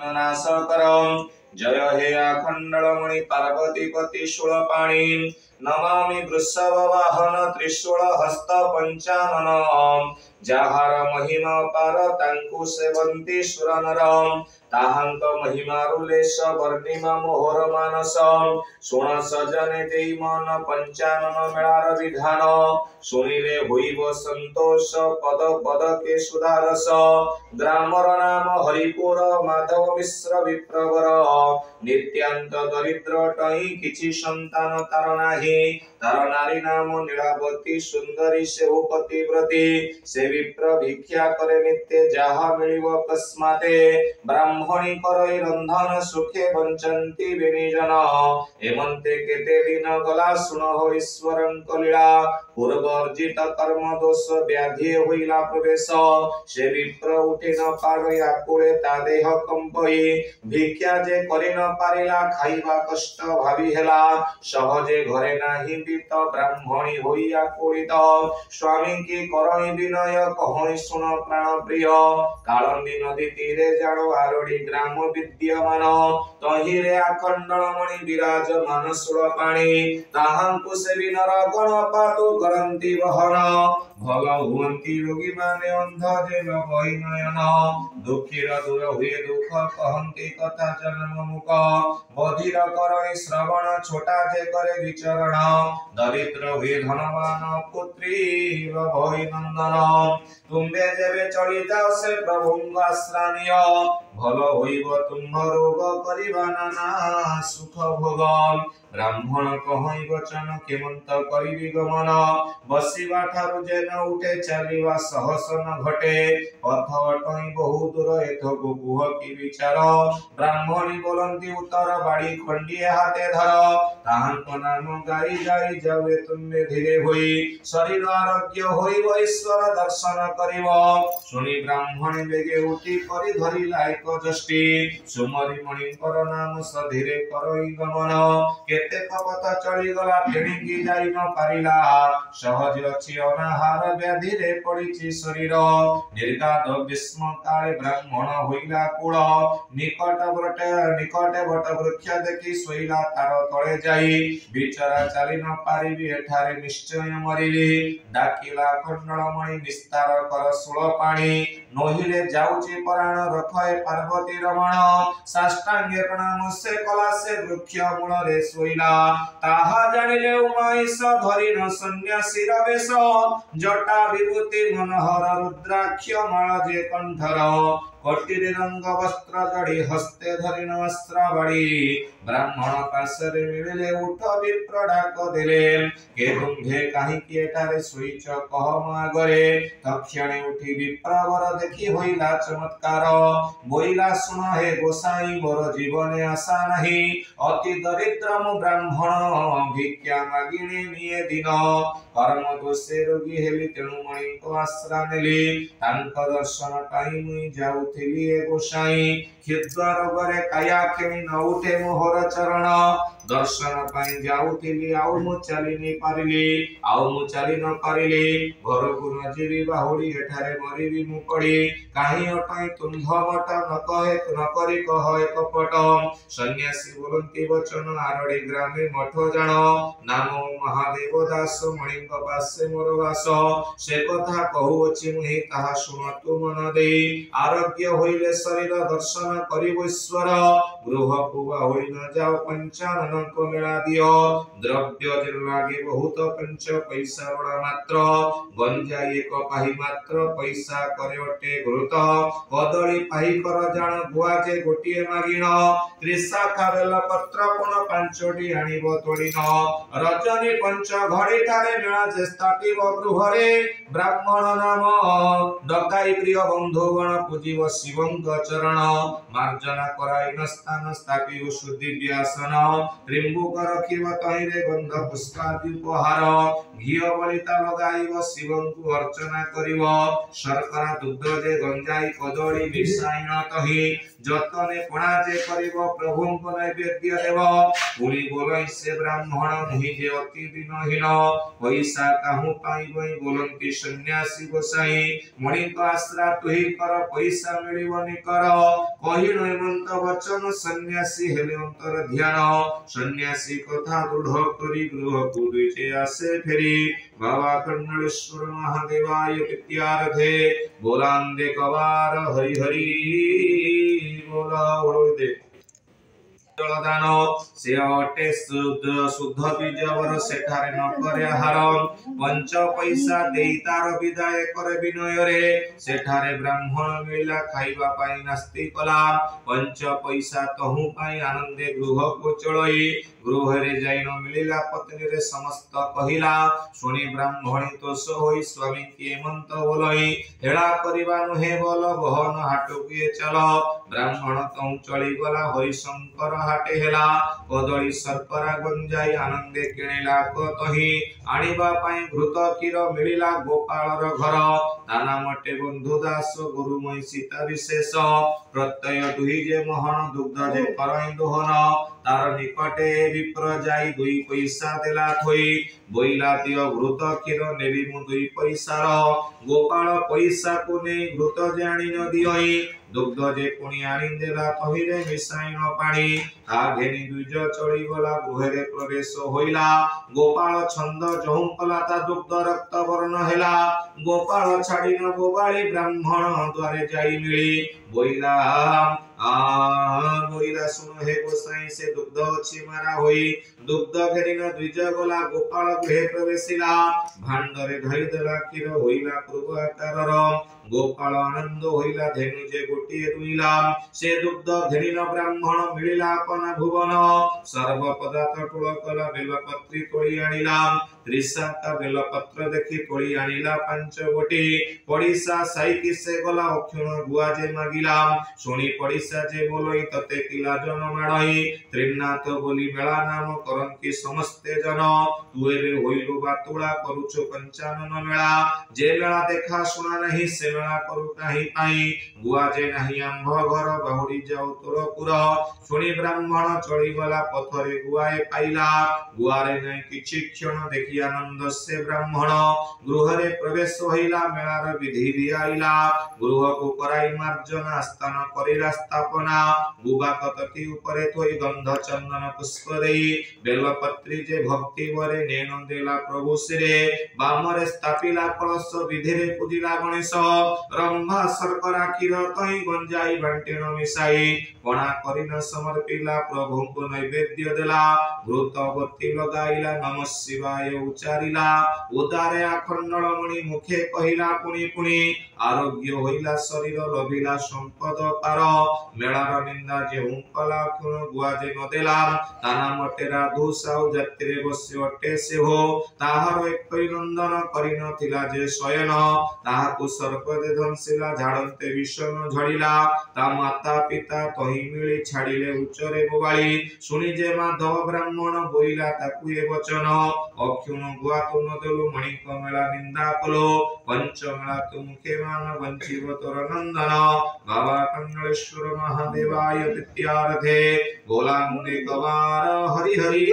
नाश करम। जय हे अखंडमणि पार्वती पति शूलपाणि नमामि वृषभ वाहन त्रिशूल हस्त पंचानन। जाहार महिमा पार तांकु सेवंती सुर नर। ताहांक महिमा रुलेश वर्णिमा मोहर मानस। सुण सजने देई मन पंचानन मेलार विधान। सुनिले होइब संतोष पद पद के सुधारस। ग्रामर नाम हरिपुर माधव मिश्र विप्रवर। नित्यांत दरिद्र टई किछि संतान तार नाही। तार नारी नाम नीलावती सुंदरी सेहु पतिव्रती। से विप्र भिक्षा करे नित्य जाहा मिलिब अकस्माते। ब्राह्मणी करई रंधन सुखे बंचंती विनिजन। एमंते केते दिन गला सुन हो ईश्वरंक लीला। पूर्व अर्जित कर्म दोष व्याधि होइला प्रवेश। से विप्र उठी न पारे आकुले ता देह कंपई। भिक्षा जे करि न पारिला खाइबा कष्ट भावी हेला। सहजे घरे नाही बीत ब्राह्मणी होई आकुलित। स्वामी की करई विनय कहई सुन प्राण प्रिय। कालंदी नदी तीरे जानो आरोड़ी ग्राम विद्यमान। तहिरे आखंडमणि विराजमान शूलपाणि। ताहांकु सेवी नर गण पातु करंती वहन। भल हुअंती रोगी माने अंध जे लबई नयन। दुखीर दूर हुए दुख कहंती कथा जन्म मुख। बधिर करई श्रवण छोटा जे करे विचरण। दरिद्र हुए धनवान पुत्री भई नंदन। तुम्बे जेबे चली जाओ से प्रभुंग आश्रानिय। भल होइब तुम रोग करिबा नाना सुख भोग। ब्राह्मण कहई वचन केमंत करिबि गमन। बसिबा ठारु जे न उठे चलिबा सहस न घटे। पथ अटई बहु दूर एथकु कुह की विचार। ब्राह्मणी बोलंती उत्तर बाड़ी खंडिए हाथे धर। ताहांक नाम गाई गाई जावे तुमे धीरे होई। शरीर आरोग्य होइब ईश्वर दर्शन करिब। सुनी ब्राह्मणी बेगे उठी करि धरिला एक जष्टि। सुमरि मणिकर नाम सधीरे करई गमन। केते पथ चली गला फेणिकी जाई न पारिला। सहज अछि अनाहार व्याधि रे पड़िछि शरीर। निर्गात विस्म काले ब्राह्मण होइला कूल। निकटे बट वृक्ष देखि सोइला तार तळे जाई। बिचरा चाली न पारिबि एठारे निश्चय मरिबि। डाकिला खंडमणि विस्तार कर शूलपाणि। नहिले जाउछि प्राण रखए पार्वती रमण। साष्टांगे प्रणाम से कला से वृक्ष मूल रे सोइला। ताहा जानिले उमाईश धरि न सन्यासी रवेश। जटा विभूति मनोहर रुद्राक्ष माला जे कंठर। कोटिरे रंग वस्त्र जड़ी हस्ते धरि न वस्त्र बड़ी। ब्राह्मण पाशरे मिलिले उठ विप्र डाक देले। के तुम्भे काहि की एठारे सोईच कह मागरे। तक्षणे उठी विप्रवर देखि होइला चमत्कार। बोइला सुन हे गोसाई मोर जीवने आशा नाही। अति दरिद्र मु ब्राह्मण भिक्षा मागिने निये दिन। कर्म दोषे रोगी हेली तेणु मणिको आश्रा नेली। तांक दर्शन पाई मुई जाउथिली ए गोसाई। क्षुद्र रोगरे काया खेणी न उठे मोहर चरण। दर्शन पाई जाउथिली आउ मु चली नि पारिली। आउ मु चली न पारिली। घरकु न जीवी बाहुडी एठारे मरिबि मु पड़ी। काहि अटई तुंध मठ न कहे न करी कह एक पट। सन्यासी बोलंती वचन आरडी ग्रामे मठ जान। नाम महादेव दास मणिक पासे मोर वास। से कथा कहूअछि मुहि ताहा सुन तु मन देई। आरोग्य होइले शरीर दर्शन करिब ईश्वर। गृहकु बाहुडी न जाओ पंचाननक मेला दियो। द्रव्य जे लागे बहुत पंच पैसा बड़ा मात्र। गंजाई एक पाही मात्र पैसा करे अटे घृत। कदली पाही कर जान गुआ जे गोटिए मागिण। त्रिशाखा बेल पत्र कोण पांचटी आनिब तोड़िन। रजनी पंच घड़ी ठारे मेला जे स्थापिब गृहरे। ब्राह्मण नाम डकाई प्रिय बंधुगण पूजिब शिवंक चरण। मार्जना कराई न स्थान स्थापिब सुदिव्य आसन। त्रिंबुक रखिब तहिरे गंध पुष्पादि उपहार। घिओ बलिता लगाइब शिवंकु अर्चना करिब। शर्करा दुग्ध जे गंजाई कदली मिसाइण तहि। जतने पणा जे करिवो प्रभु को नैवेद्य देव पुणी बोलै से ब्राह्मण मुहि जे अति दिनहीन पैसा काहू पाइबई बोलंती सन्यासी गोसाई मणि को आश्रा तुही कर पैसा मिलिबनि कर कहिनो हेमंत वचन सन्यासी हेले अंतर ध्यान सन्यासी कथा दृढ़ करी गृह को दुईटे आसे फेरी बाबा कन्नड़ेश्वर महादेवाय विद्यारथे बोलांदे कवार हरि हरि बोला ओळदे जलदान से अटे शुद्ध बीजवर सेठारे न करे हार पंच पैसा देई तार विदाय करे विनय रे सेठारे ब्राह्मण मिला खाइबा पाई नास्ति कला पंच पैसा तहु पाई आनंदे गृह को चलई गृह रे जाई न मिलिला पत्नी रे समस्त कहिला सुनी ब्राह्मणी तोष होई स्वामी के मंत बोलई हेला करिबा नुहे बोल बहन हाटो के चल ब्राह्मण तौ चली गला हरि शंकर हाटे हेला कदली सर्परा गंजाई आनंदे किणिला कतही आनिबा पाई घृत क्षीर मिलिला गोपालर घर ताना मटे बंधु दास गुरुमय सीता विशेष प्रत्यय दुहि जे मोहन दुग्ध जे करई दोहन तार निकटे विप्र जाई दुई पैसा देला थोई बोइला दियो घृत क्षीर नेबी मु दुई पैसा गोपाल पैसा को ने घृत जानी न दियई दुग्ध जे पुणी आनी देला तहिरे मिसाई न पानी ता घेनी दुज चढ़ी गला गृहरे प्रवेश होइला गोपाल छंद जहु कला ता दुग्ध रक्त वर्ण हेला गोपाल छाड़ी न गोबाळी ब्राह्मण द्वारे जाई मिली बोइला बोइला सुनो हे गोसाई से दुग्ध अछि मारा होई दुग्ध घेरिन द्विज गला गोपाल गृहे प्रवेशिला भांडरे धरि देला क्षीर होइला पूर्व आकारर गोपाल आनंद होइला धेनु जे गोटिए दुइला से दुग्ध घेरिन ब्राह्मण मिलिला अपना भुवन सर्व पदार्थ टोळ कला बेलपत्री तोळी आनिला त्रिशाखा बेलपत्र देखि तोळी आनिला पांच गोटी पडिसा साइकी से गला अक्षुण गुआ जे मागिला सुनी पडिसा जे बोलई तते किला जन माडई त्रिनाथ बोली मेला नाम करंती समस्ते जन तू एबे होइलो बातुळा करूछु पंचानन मेला जे मेला देखा सुना नहीं से मेला करू काहि पाई गुआ जे नहीं आंभ घर बहुड़ी जाऊ तोर पुर सुनी ब्राह्मण चढ़ी गला पथरे गुआए पाइला गुआरे नहीं किछि क्षण देखि आनंद से ब्राह्मण गृहरे प्रवेश होइला मेलार विधि दियाइला गृह को कराई मार्जना स्थान करिला स्थापना गुबा कतकी ऊपरे थोई गंध चंदन पुष्प देई बेलपत्री जे भक्ति वरे नेन देला प्रभु सिरे बामरे स्थापिला कलश विधिरे पूजिला गणेश रंभा शर्करा क्षीर तई गंजाई बांटेन मिसाई पणा करिन समर्पिला प्रभु को नैवेद्य देला घृतवती लगाइला नमः शिवाय उच्चारिला उदारे अखंडल मणि मुखे कहिला पुणी पुणी आरोग्य होइला शरीर लभिला संपद पार मेलार निंदा जे हुंकला खुण गुआ जे नदेला ताना मटेरा दुसाउ जात्रे बस्य अटे से हो ताहार एकई नंदन करिन थिला जे शयन ताहाकु सर्प दे धनसिला झाडंते विषम झड़िला ता माता पिता तही मिली छाड़िले उच्चरे बोबाळी सुनी जे माधव ब्राह्मण बोइला ताकु ए वचन अक्षुण गुआ तु नदेलु मणिक मेला निंदा कलो पंच मेला तु मुखे मान वंचिव तोर नंदन बाबा कन्नड़ेश्वर महादेवाय विद्यारथे बोला मुने गवार हरि हरि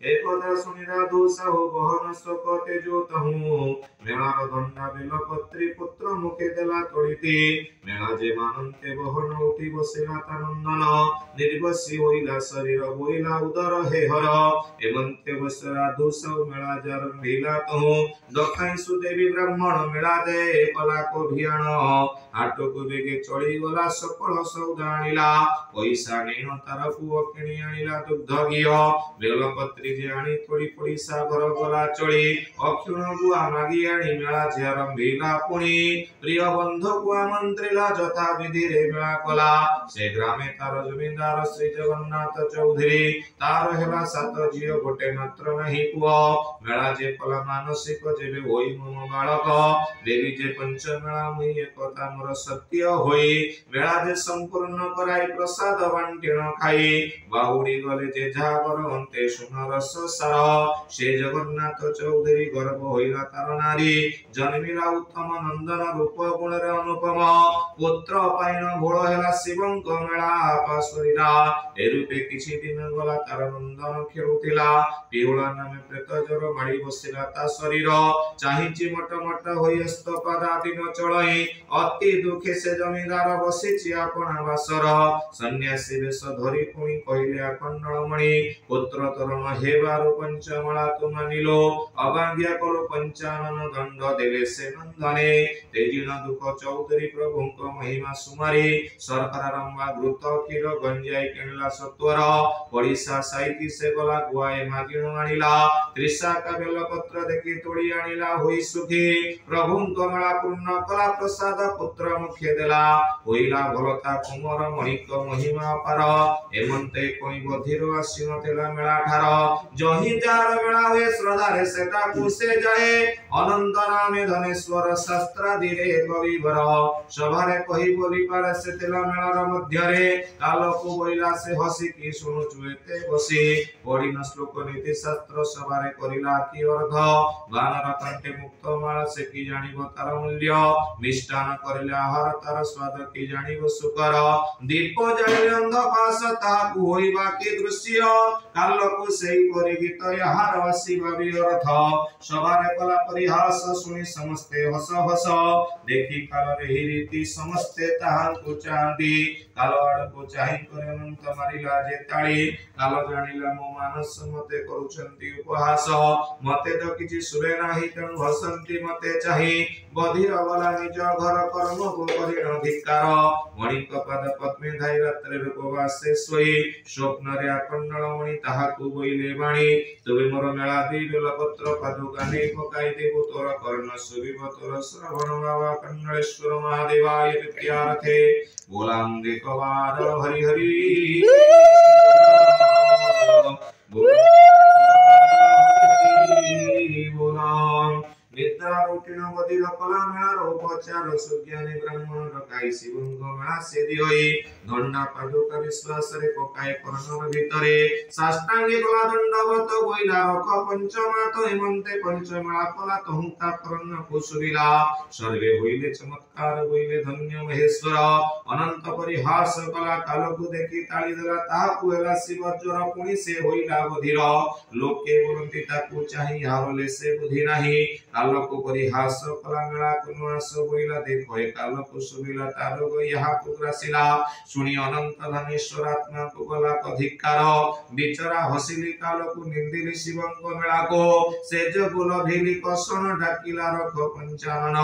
एकदा सुनिरा दोसा हो बहन सकते जो तहु मेलार दंडा बेलपत्री पुत्र मुखे देला तोड़ीती मेला जे मानंते बहन उठी बसिला तानंदन निर्वसी होइला शरीर बोइला उदर हे हर एमंते बसरा दोसा मेला जार मिला तहु दखाई सुदेवी ब्राह्मण मेला दे कला को भियाण आटो को बेगे चली गला सकल सौदा आनिला पैसा नेन तार पुओ किणी आनिला दुग्ध घिय बेलपत्री जे आनी थोड़ी थोड़ी सागर गला चली अक्षुण गुआ मागी आनी मेला झेर मिला पुणी प्रिय बंधु को आमंत्रिला जथा विधि रे मेला कला से ग्रामे तार जमींदार श्री जगन्नाथ चौधरी तार हेला सात जियो गोटे मात्र नहीं पुओ मेला जे कला मानसिक जेबे होई मम बालक देवी जे पंच मेला मुई एकता मोर सत्य होई मेला जे संपूर्ण कराई प्रसाद बांटिण खाई बाहुडी गले जे झाबर अंते सुनरस सार सुंदर से जगन्नाथ चौधरी गर्भ होइला तार नारी जन्मिला उत्तम नंदन रूप गुण अनुपम पुत्र पाइन भोल हेला शिवंक मेला पासरिला ए रूपे किछि दिन गला तार नंदन खेलुतिला पिहुला नामे प्रेत जर माड़ी बसिला ता शरीर चाहिछि मट मट होई स्तपदा दिन चलई अति दुखे से जमीदार बसिछि आपना वासर सन्यासी वेश धरि पुणी कहिले आकंडलमणि पुत्र तरण हेबारु पंचमला तुम निलो अभाग्या कलो पंचानन दंड देले से नंदने तेजिन दुख चौधरी प्रभुंक महिमा सुमारी सरकार रंबा घृत क्षीर गंजाई किणला सत्वर पड़िसा साइती से गला गुआए मागिण आनिला त्रिशाखा बेल पत्र देखि तोड़ी आनिला होई सुखी प्रभुंक मेला पूर्ण कला प्रसाद पुत्र मुखे देला होइला भलता कुमार मणिक महिमा पार एमंते कोई बधिर आसी नतेला मेला ठार जही जार मेला हुए श्रद्धा रे सेटा कुसे जाए अनंत नामे धनेश्वर शास्त्रादि रे कविवर सभारे कहि बोली पारे से तेला मेलार मध्य रे काल को बोइला से हसी की सुनु चुएते बसी पढ़िन श्लोक नीति शास्त्र सभारे करिला की अर्थ बानर कंठे मुक्त माला से की जानिबो तार मूल्य मिष्टान करिला आहार तार स्वाद की जानिबो सुकर दीप जलिले अंध पास ताकु होइबा की दृश्य काल को सेई परि गीत याहार आसीबा भी अर्थ सभारे कला परिहास सुनि समस्ते हस हस देखि काल रे ही रीति समस्ते ताहां को चांदी काल आड़ को चाहि करे अनंत मारिला जे ताळी काल जानिला मो मानस मते करूछंती उपहास मते तो किछि सुरे नाही तेणु हसंती मते चाहि बधिर गला निज घर कर्म को करिण धिक्कार मणिक पद पद्मे धाई रात्रि उपवासे सोई स्वप्न रे आकंडल मणि ताहाकु बोइले बाणी तुबे मोर मेला दी बेलपत्र पादुका ने पकाई देबो तोर कर्ण सुविव तोर श्रवण बाबा कन्नड़ेश्वर महादेवाय विद्यार्थे बोलाम देखवार हरि हरि बोलाम निद्रा रोटिन बदिर कला मेलार उपचार सुज्ञानी ब्राह्मण रकाई शिवंग मेला से दियोई दंडा पादुका विश्वास रे पकाए कर्णर भितरे साष्टांगी कला दंडवत बोइला रख पंचमा तो हेमंते पंचमेला कला तहुंका कर्ण कुसुबिला सर्वे होइले चमत्कार बोइले धन्य महेश्वर अनंत परिहास कला कालकु देखि ताली देला ताहाकु हेला शिव ज्वर पुणी से होइला बधिर लोके बोलंती ताकु चाहि हारले से बुद्धि नाही कालको परिहास कला मेला कुनु आस बोइला देखो ए कालको सुबिला तारो गो यहा कुग्रासिला सुनी अनंत धनेश्वर आत्मा को गला अधिकार बिचरा हसिली कालको निंदिली शिवंक मेला को से जो गुल भिली कसण डाकिला रख पंचानन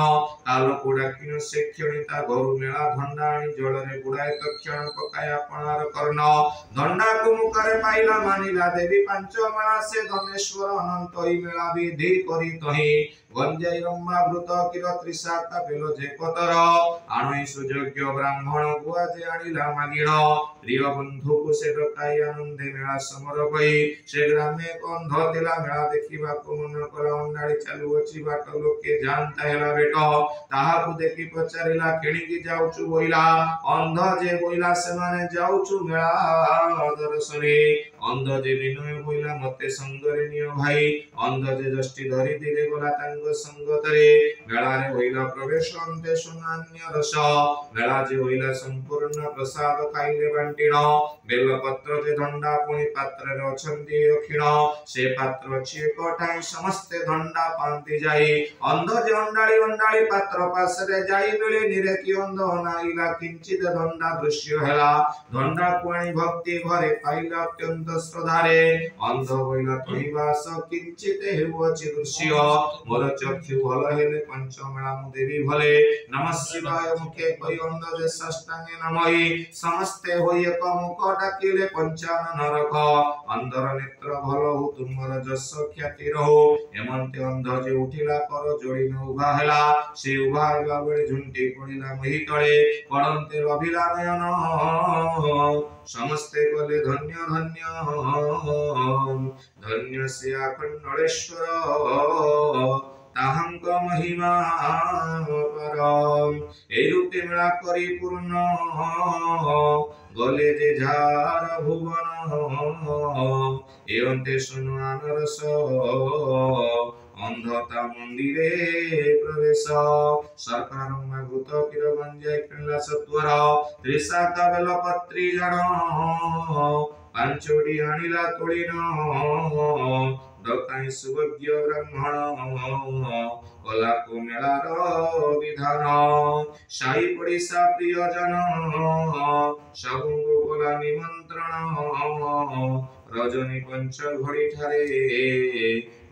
कालको डाकिन से क्षणिता गरु मेला धंडाणी जल रे बुडाए तक्षण पकाय अपनार कर्ण धंडा को मुखरे पाइला मानिला देवी पांच मेला से धनेश्वर अनंत ई मेला विधि करी तही गंजाई रम्मा भृत किर त्रिशाखा बेलो जे पतर आणई सुयोग्य ब्राह्मण गुआ जे आनिला मागिण प्रिय बंधु को से डकाई आनंदे मेला समर गई से ग्रामे कंध तिला मेला देखिबा को मन कला अंडाळी चालू अछि बाट लोके जानता हेला बेट ताहा को देखि पचारिला केणी की जाउछु बोइला अंध जे बोइला से माने जाउछु मेला दर्शने अंध जे विनय बोइला मते संगरे नियो भाई अंध जे दृष्टि धरि दिले गला संगतरे मेला रे होइला प्रवेश अंते सुनान्य रस मेला जे होइला संपूर्ण प्रसाद खाइले बांटिण बेल पत्र जे धंडा पुनी पात्र रे अछंती अखिण से पात्र छि कोठाई समस्त धंडा पांती जाई अंध जे अंडाळी पात्र पास रे जाई मिले निरेकी अंध नाइला किंचित धंडा दृश्य हेला धंडा पुणी भक्ति भरे पाइला अत्यंत श्रद्धारे अंध होइला तहिवास किंचित हेउछि दृश्य मोर चक्षु भल हेले पंचमेला मु देवी भले नमः शिवाय मुखे कहि अंध जे साष्टांगे नमहि समस्ते होई एक मुख डाकिले पंचानन रख अंधर नेत्र भल हो तुमर जस ख्याति रहो एमंते अंध जे उठिला कर जोड़ी न उभा हेला से उभा हेला बेले झुंटी पड़िला मही तळे पड़ंते रविला नयन समस्ते बोले धन्य धन्य धन्य से आकंडलेश्वर তাহাঙ্ক মহিমা পরম এই রূপে মেলা করি পূর্ণ গলে যে ঝার ভুবন এ অন্তে শুনু আনরস অন্ধতা মন্দিরে প্রবেশ সরকারম্য ভূত কির গঞ্জাই কিল্লা সত্বর ত্রিশাখা বেলপত্রী জণ ପାଞ୍ଚୋଟି ଆଣିଲା ତୋଳିନ ଡକାଇ ସୁଭଜ୍ଞ ବ୍ରାହ୍ମଣ କଲାକୁ ମେଳାର ବିଧାନ ସାଇ ପଡ଼ିଶା ପ୍ରିୟଜନ ସବୁଙ୍କୁ କଲା ନିମନ୍ତ୍ରଣ ରଜନୀ ପଞ୍ଚ ଘଡ଼ି ଠାରେ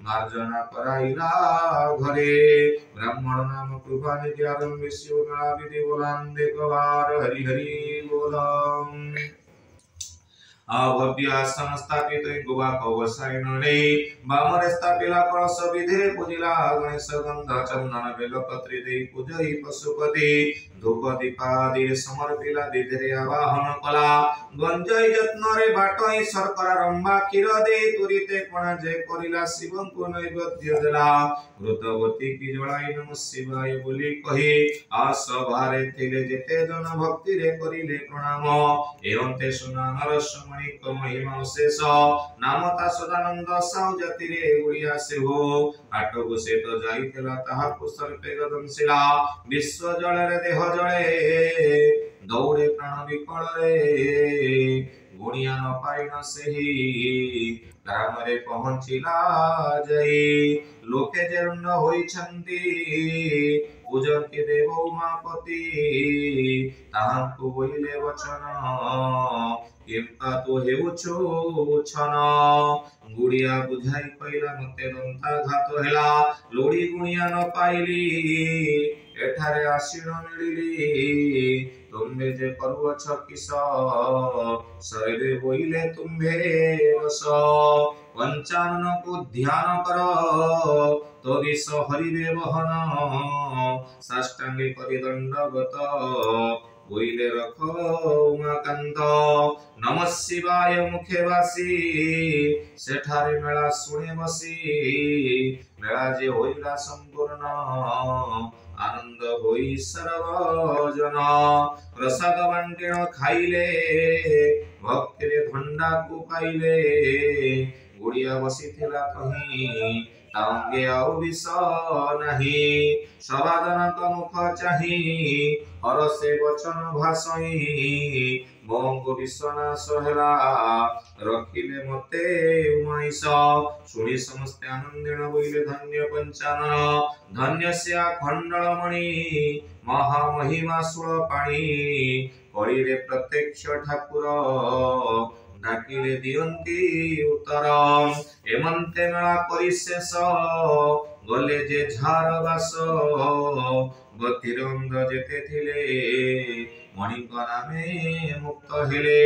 ମାର୍ଜନା କରାଇଲା ଘରେ ବ୍ରାହ୍ମଣ ନାମ କୃପା ନିଧି ଆରମ୍ଭ ମେଳା ବିଧି ବୋଲାନ୍ ଦେଖବାର ହରି ହରି ବୋଲାମ୍ भव्य आसन स्थापित गोवा कवसायन रे बामरे स्थापिला कलश विधि पूजिला गणेश गंध चंदन बेलपत्री दे पूजई पशुपति धूप दीपादि समर्पिला विधि आवाहन कला गंजई यत्न रे बाटई शर्करा रंबा क्षीर दे तुरिते कोण जे करिला शिवं को नैवेद्य देला व्रतवती की जळाई नम शिवाय बोली कहि आ सभारे थिले जेते जन भक्ति रे करिले प्रणाम एवंते सुना नरसम महिमा शेष नामता सदानंद साउ जाति रे उड़िया से हो आटको से तो जाइतला ताहा सर्पे गदंसिला विश्व जल रे देह जळे दौड़े प्राण विकल रे गुणिया न पाइन सेही ग्राम रे पहुंचिला जाई लोके जे रुंड होई छंती पूजन्ति देव उमापति ताहांकु बोइले वचन केम्पा तो हेउछु छन गुड़िया बुझाई पहिला मते दंता घात हेला लोड़ी गुणिया न पाइली एठारे आसीन मिलिली तुम्बे जे करुअछ किस शरीरे बोइले तुम्बे वस पंचानन को ध्यान कर तो विष हरिवे बहन साष्टांगे करि दंडवत बोइले रख उमाकांत नमः शिवाय मुखे बासी सेठारे मेला सुने बसी मेला जे होइला संपूर्ण आनंद होई सर्वजन प्रसाद बांटिण खाइले भक्तिरे धंडा को पाइले गुड़िया बसिथिला कहीं तांगे आउ विष नाही सबाजनक मुख चाही हरसे वचन भाषई मोंग विश्वनाश हेला रखिले मते उमाईस सुनी समस्ते आनंदेन बोइले धन्य पंचानन धन्य से खंडलमणि महामहिमा सुळ पाणी कलिरे प्रत्यक्ष ठाकुर डाकिले दियंती उत्तर एमंते मेला परिशेष गले जे झार बास गतिरंग जेते थिले मणिक नामे मुक्त हेले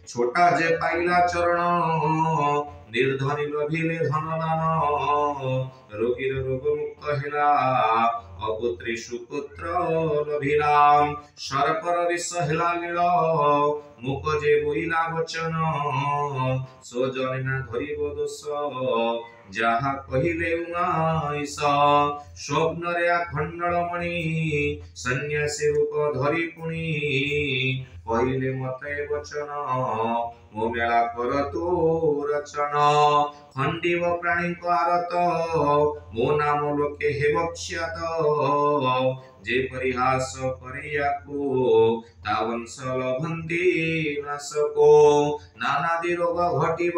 छोटा जे पाइला चरण निर्धनी लभिले धनदान रोगीर रोग मुक्त हेला अपुत्री सुपुत्र लभिला सर्पर विष हेला लील मुख जे बोइला वचन सो जनिना धरिब दोष जहा कहिले उमाईस स्वप्न रे खंडलमणि सन्यासी रूप धरि पुणी कहिले मते वचन मो मेला कर तो रचन खंडिव प्राणी को आरत मो नाम लोके हे बक्ष्यात जे परिहास करियाको ता वंश लभन्ति नाशको नानादि रोग घटिब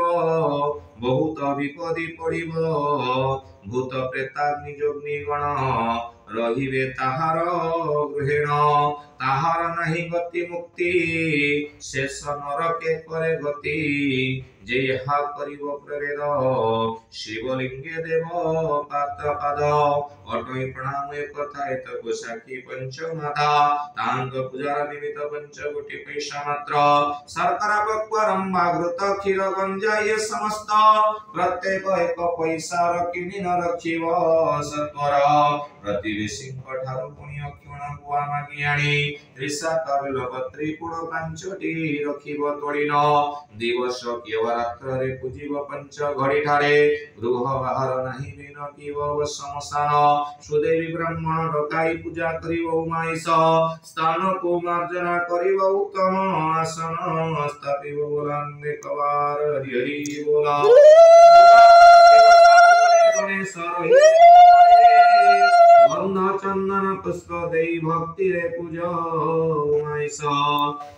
बहुत विपदी पड़िब भूत प्रेताग्नि जोग्नि गण रहिबे ताहार गृहेण ताहार नाही गति मुक्ति शेष नरके करे गति जे हा करिब प्रवेद शिवलिंगे देव पात पाद अटई प्रणाम एक कथा एत गोसाखी पंचमाता तांग पूजार निमित्त पंचकोटि पैसा मात्र सरकार पक्वरम घृत क्षीर गंजा ये समस्त प्रत्येक एक पैसा रखिनि न रखिव सत्वर प्रतिवेशीଙ୍କ ଠାରୁ ପୁଣି ଅକ୍ଷୁଣ ଗୁଆ ମାଗି ଆଣି ତ୍ରିଶାଖା ବେଲପତ୍ରୀ ପୁଡ଼ ପାଞ୍ଚଟି ରଖିବ ତୋଳିନ ଦିବସ କିବା ରାତ୍ରରେ ପୂଜିବ ପଞ୍ଚ ଘଡ଼ି ଠାରେ ଗୃହ ବାହାର ନାହିଁ ବିନ କିବ ଶ୍ମଶାନ ସୁଦେବୀ ବ୍ରାହ୍ମଣ ଡକାଇ ପୂଜା କରିବ ଉମାଇଷ ସ୍ଥାନକୁ ମାର୍ଜନା କରିବ ଉତ୍ତମ ଆସନ ସ୍ଥାପିବ ବୋଲାନ୍ତେ କବାର ହରି ହରି ବୋଲା गणेश गंध चंदन पुष्प देई भक्ति रे पूजा उमाइस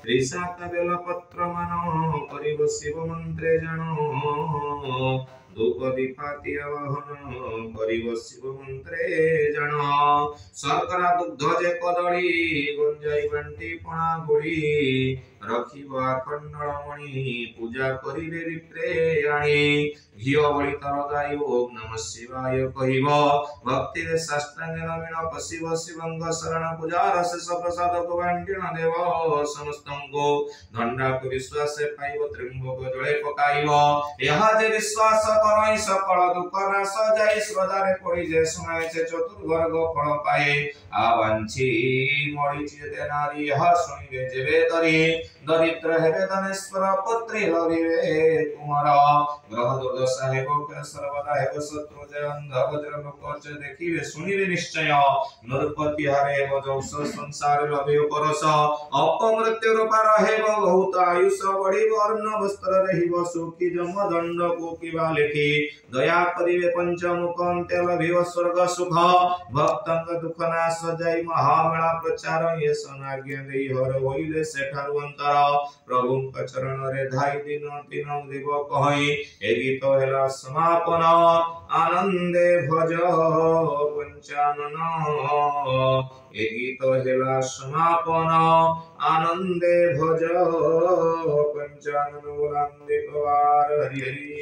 त्रिशाखा बेल पत्र मान करिव शिव मंत्रे जानो धूप दीपाति आवाहन करिव शिव मंत्रे जानो शर्करा दुग्ध जे कदली गंजाई बंटी पणा गुड़ी रखिब आखंडमणि पूजा करिवे विप्रे आणी घिओ बळी तर गाई ओम नमः शिवाय कहिब भक्ति रे साष्टांगे नवीन पशिव शिवंग शरण पूजा रस प्रसाद को बांटिण देव समस्तंको धंडा को विश्वास पाइब त्रिंबक जळे पकाइब यहा जे विश्वास करई सकल दुख नाश जाय श्रद्धा रे पड़ी जे सुनाय से चतुर्वर्ग फल पाए आवांछी मड़ी जे नारी यहा सुनिबे जेबे तरी दरिद्र हेबे धनेश्वर पुत्री लभिबे तुमर ग्रह दुर्दशा हेबो सर्वदा हेबो शत्रु जे अंध वज्र लोक देखिबे सुनिबे निश्चय नृपति हारे हेबो जौस संसार लभियो परस अपमृत्यु रूपार हेबो बहुत आयुष बढ़िबो अन्न वस्त्र रहिबो सुखी जम दंड को किबा लेखि दया करिवे पंचमुख अंते लभिबो स्वर्ग सुख भक्तंग दुख नाश जाई महामेला प्रचार ये सनाज्ञा देई हर होइले सेठारु अंतर प्रभु चरण रे धाई दिन दिन देव कहि ए गीत हेला समापन आनंदे भज पंचानन ए गीत हेला समापन आनंदे भज पंचानन बोलांदे कवार हरि हरि